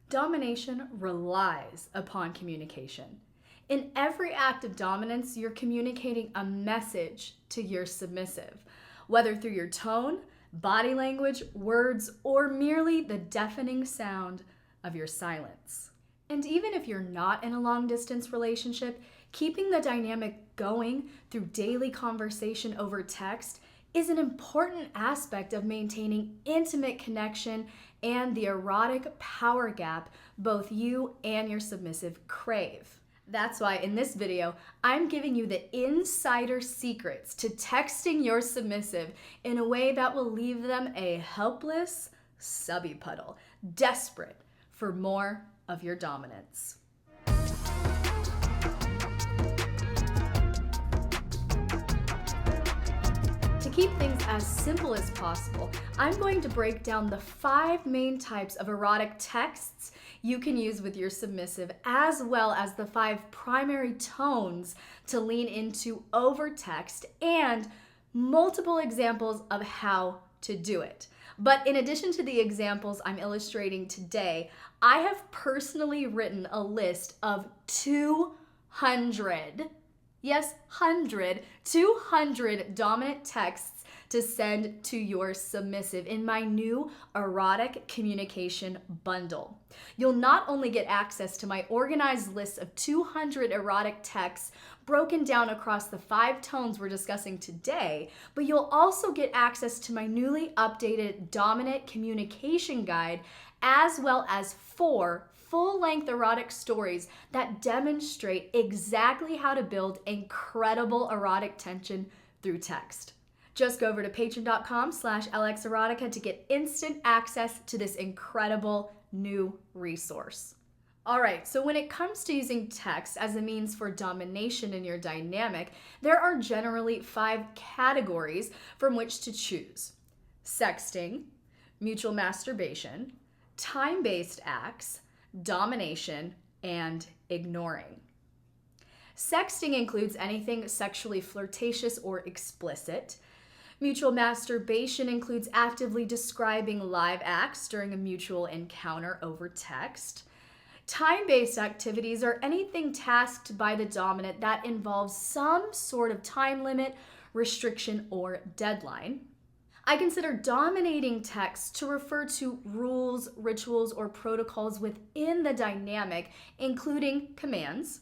Domination relies upon communication. In every act of dominance, you're communicating a message to your submissive, whether through your tone, body language, words, or merely the deafening sound of your silence. And even if you're not in a long-distance relationship, keeping the dynamic going through daily conversation over text is an important aspect of maintaining intimate connection and the erotic power gap both you and your submissive crave. That's why in this video, I'm giving you the insider secrets to texting your submissive in a way that will leave them a helpless subby puddle, desperate for more of your dominance. To keep things as simple as possible, I'm going to break down the 5 main types of erotic texts you can use with your submissive, as well as the 5 primary tones to lean into over text and multiple examples of how to do it. But in addition to the examples I'm illustrating today, I have personally written a list of 200 dominant texts to send to your submissive in my new erotic communication bundle. You'll not only get access to my organized list of 200 erotic texts broken down across the 5 tones we're discussing today, but you'll also get access to my newly updated dominant communication guide, as well as 4 full-length erotic stories that demonstrate exactly how to build incredible erotic tension through text. Just go over to patreon.com/LXerotica to get instant access to this incredible new resource. All right, so when it comes to using text as a means for domination in your dynamic, there are generally 5 categories from which to choose: sexting, mutual masturbation, time-based acts, domination, and ignoring. Sexting includes anything sexually flirtatious or explicit. Mutual masturbation includes actively describing live acts during a mutual encounter over text. Time-based activities are anything tasked by the dominant that involves some sort of time limit, restriction, or deadline. I consider dominating text to refer to rules, rituals, or protocols within the dynamic, including commands.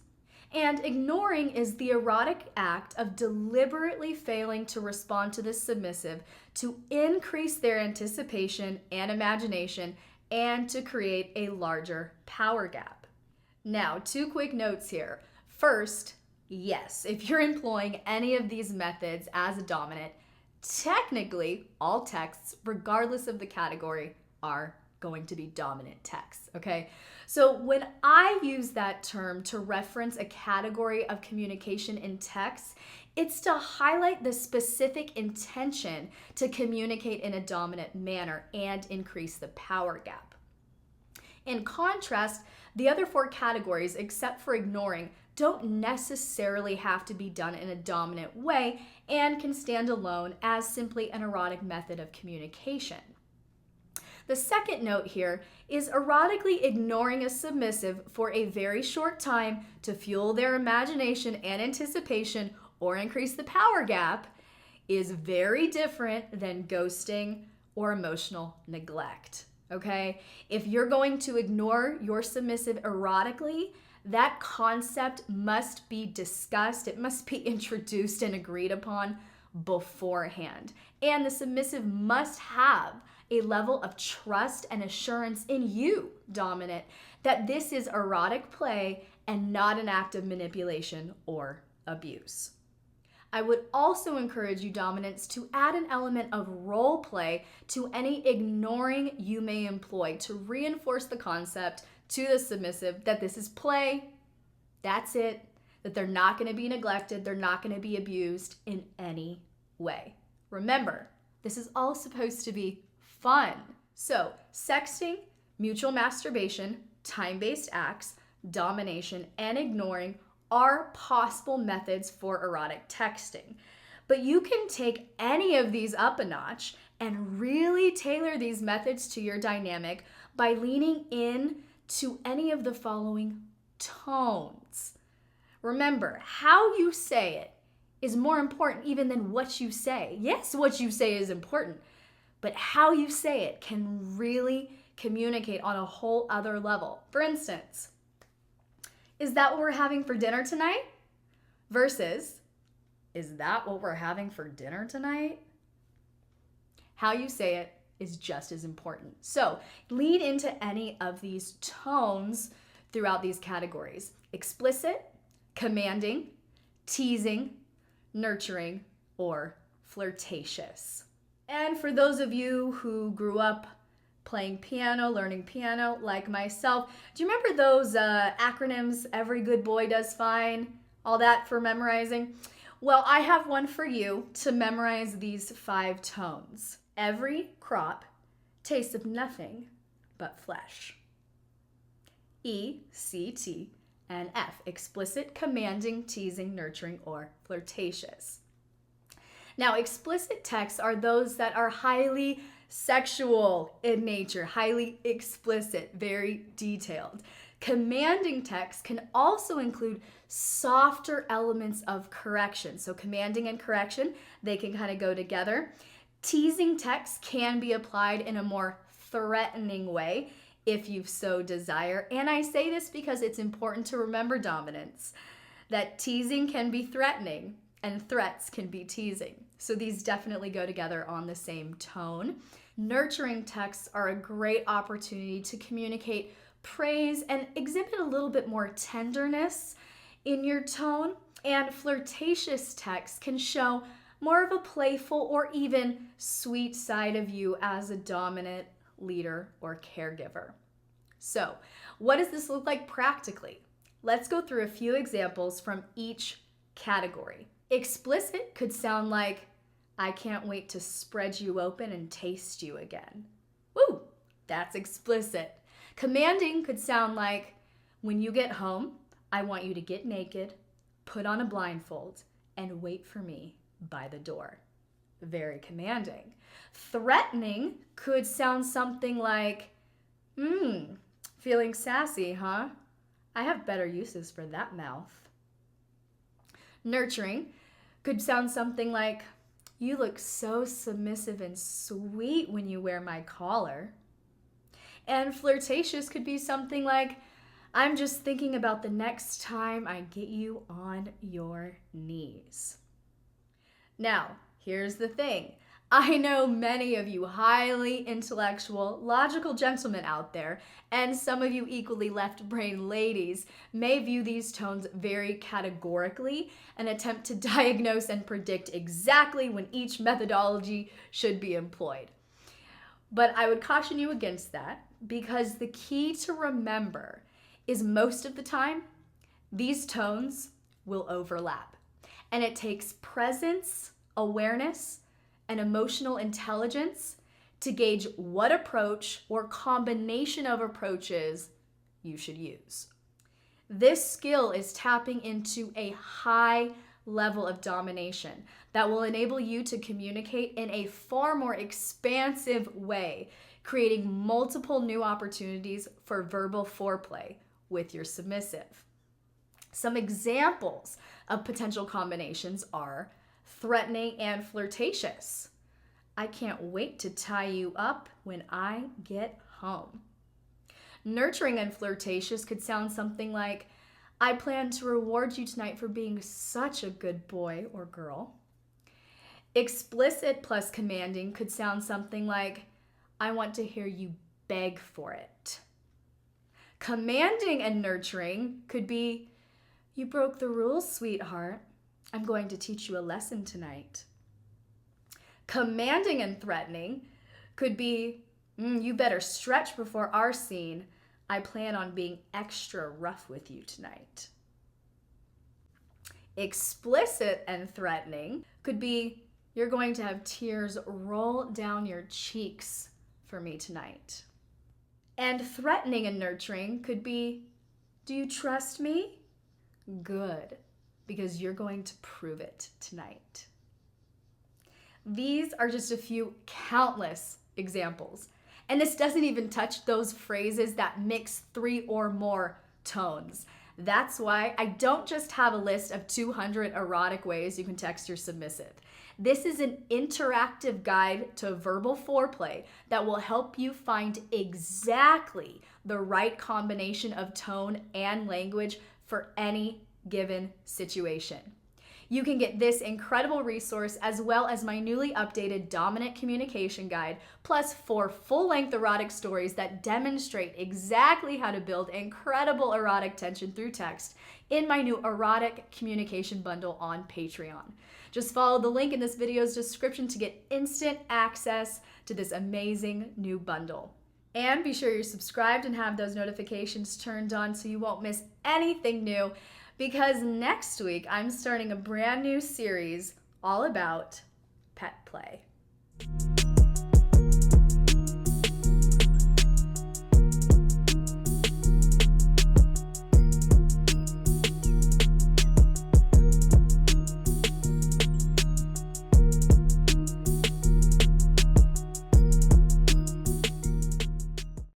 And ignoring is the erotic act of deliberately failing to respond to the submissive to increase their anticipation and imagination and to create a larger power gap. Now, 2 quick notes here. First, yes, if you're employing any of these methods as a dominant, technically all texts, regardless of the category, are going to be dominant texts, okay? So when I use that term to reference a category of communication in text, it's to highlight the specific intention to communicate in a dominant manner and increase the power gap. In contrast, the other 4 categories, except for ignoring, don't necessarily have to be done in a dominant way and can stand alone as simply an erotic method of communication. The second note here is erotically ignoring a submissive for a very short time to fuel their imagination and anticipation or increase the power gap is very different than ghosting or emotional neglect, okay? If you're going to ignore your submissive erotically, that concept must be discussed. It must be introduced and agreed upon beforehand. And the submissive must have a level of trust and assurance in you, dominant, that this is erotic play and not an act of manipulation or abuse. I would also encourage you, dominants, to add an element of role play to any ignoring you may employ to reinforce the concept to the submissive that this is play, that's it, that they're not going to be neglected, they're not going to be abused in any way. Remember, this is all supposed to be fun. So, sexting, mutual masturbation, time-based acts, domination, and ignoring are possible methods for erotic texting. But you can take any of these up a notch and really tailor these methods to your dynamic by leaning in to any of the following tones. Remember, how you say it is more important even than what you say. Yes, what you say is important, but how you say it can really communicate on a whole other level. For instance, is that what we're having for dinner tonight? Versus, is that what we're having for dinner tonight? How you say it is just as important. So lead into any of these tones throughout these categories: explicit, commanding, teasing, nurturing, or flirtatious. And for those of you who grew up playing piano, learning piano, like myself, do you remember those acronyms, every good boy does fine, all that for memorizing? Well, I have one for you to memorize these 5 tones. Every crop tastes of nothing but flesh. E, C, T, and F, explicit, commanding, teasing, nurturing, or flirtatious. Now, explicit texts are those that are highly sexual in nature, highly explicit, very detailed. Commanding texts can also include softer elements of correction. So commanding and correction, they can kind of go together. Teasing texts can be applied in a more threatening way if you so desire. And I say this because it's important to remember, dominants, that teasing can be threatening and threats can be teasing. So these definitely go together on the same tone. Nurturing texts are a great opportunity to communicate praise and exhibit a little bit more tenderness in your tone. And flirtatious texts can show more of a playful or even sweet side of you as a dominant leader or caregiver. So, what does this look like practically? Let's go through a few examples from each category. Explicit could sound like, I can't wait to spread you open and taste you again. Woo, that's explicit. Commanding could sound like, when you get home, I want you to get naked, put on a blindfold, and wait for me by the door. Very commanding. Threatening could sound something like, feeling sassy, huh? I have better uses for that mouth. Nurturing could sound something like, you look so submissive and sweet when you wear my collar. And flirtatious could be something like, I'm just thinking about the next time I get you on your knees. Now, here's the thing. I know many of you highly intellectual, logical gentlemen out there, and some of you equally left-brain ladies may view these tones very categorically and attempt to diagnose and predict exactly when each methodology should be employed. But I would caution you against that, because the key to remember is most of the time, these tones will overlap. And it takes presence, awareness, and emotional intelligence to gauge what approach or combination of approaches you should use. This skill is tapping into a high level of domination that will enable you to communicate in a far more expansive way, creating multiple new opportunities for verbal foreplay with your submissive. Some examples of potential combinations are threatening and flirtatious. I can't wait to tie you up when I get home. Nurturing and flirtatious could sound something like, I plan to reward you tonight for being such a good boy or girl. Explicit plus commanding could sound something like, I want to hear you beg for it. Commanding and nurturing could be, you broke the rules, sweetheart. I'm going to teach you a lesson tonight. Commanding and threatening could be, you better stretch before our scene. I plan on being extra rough with you tonight. Explicit and threatening could be, you're going to have tears roll down your cheeks for me tonight. And threatening and nurturing could be, do you trust me? Good, because you're going to prove it tonight. These are just a few countless examples. And this doesn't even touch those phrases that mix 3 or more tones. That's why I don't just have a list of 200 erotic ways you can text your submissive. This is an interactive guide to verbal foreplay that will help you find exactly the right combination of tone and language for any given situation. You can get this incredible resource as well as my newly updated Dominant Communication Guide, plus 4 full-length erotic stories that demonstrate exactly how to build incredible erotic tension through text in my new Erotic Communication Bundle on Patreon. Just follow the link in this video's description to get instant access to this amazing new bundle. And be sure you're subscribed and have those notifications turned on so you won't miss anything new, because next week I'm starting a brand new series all about pet play.